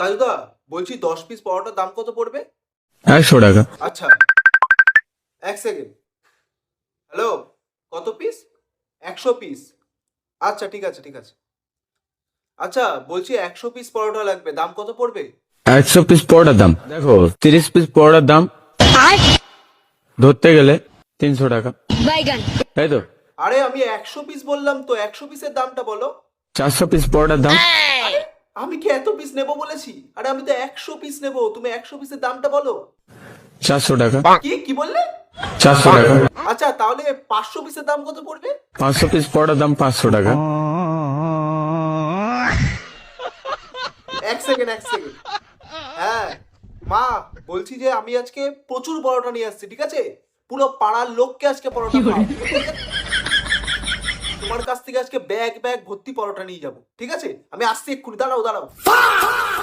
কাজুদা, বলছি 10 পিস পরোটার দাম কত পড়বে? 100 টাকা। আচ্ছা, এক সেকেন্ড। হ্যালো, কত পিস? 100 পিস। আচ্ছা, ঠিক আছে ঠিক আছে। আচ্ছা, বলছি 100 পিস পরোটা লাগবে, দাম কত পড়বে? 100 পিস পরোটার দাম দেখো, 30 পিস পরোটার দাম ধরতে গেলে 300 টাকা, বাইগান তাই তো? আরে আমি 100 পিস বললাম তো, 100 পিসের দামটা বলো। 400 পিস পরোটার দাম আরে আমি কি এত পিস নেবো বলেছি? আরে আমি তো 100 পিস নেবো, তুমি 100 পিসের দামটা বলো। 400 টাকা। কি কি বললে? 400 টাকা। আচ্ছা, তাহলে 500 পিসের দাম কত পড়বে? 500 পিস পরোটার দাম 500 টাকা। এক সেকেন্ড এক সেকেন্ড। হ্যাঁ মা, বলছি যে আমি আজকে প্রচুর পরোটা নিয়ে আসছি, ঠিক আছে? পুরো পাড়ার লোককে আজকে পরোটা খাওয়াবো। তোমার কাছ থেকে আজকে ব্যাগ ব্যাগ ভর্তি পরোটা নিয়ে যাবো, ঠিক আছে? আমি আসছি এক্ষুনি, দাঁড়াও দাঁড়াও।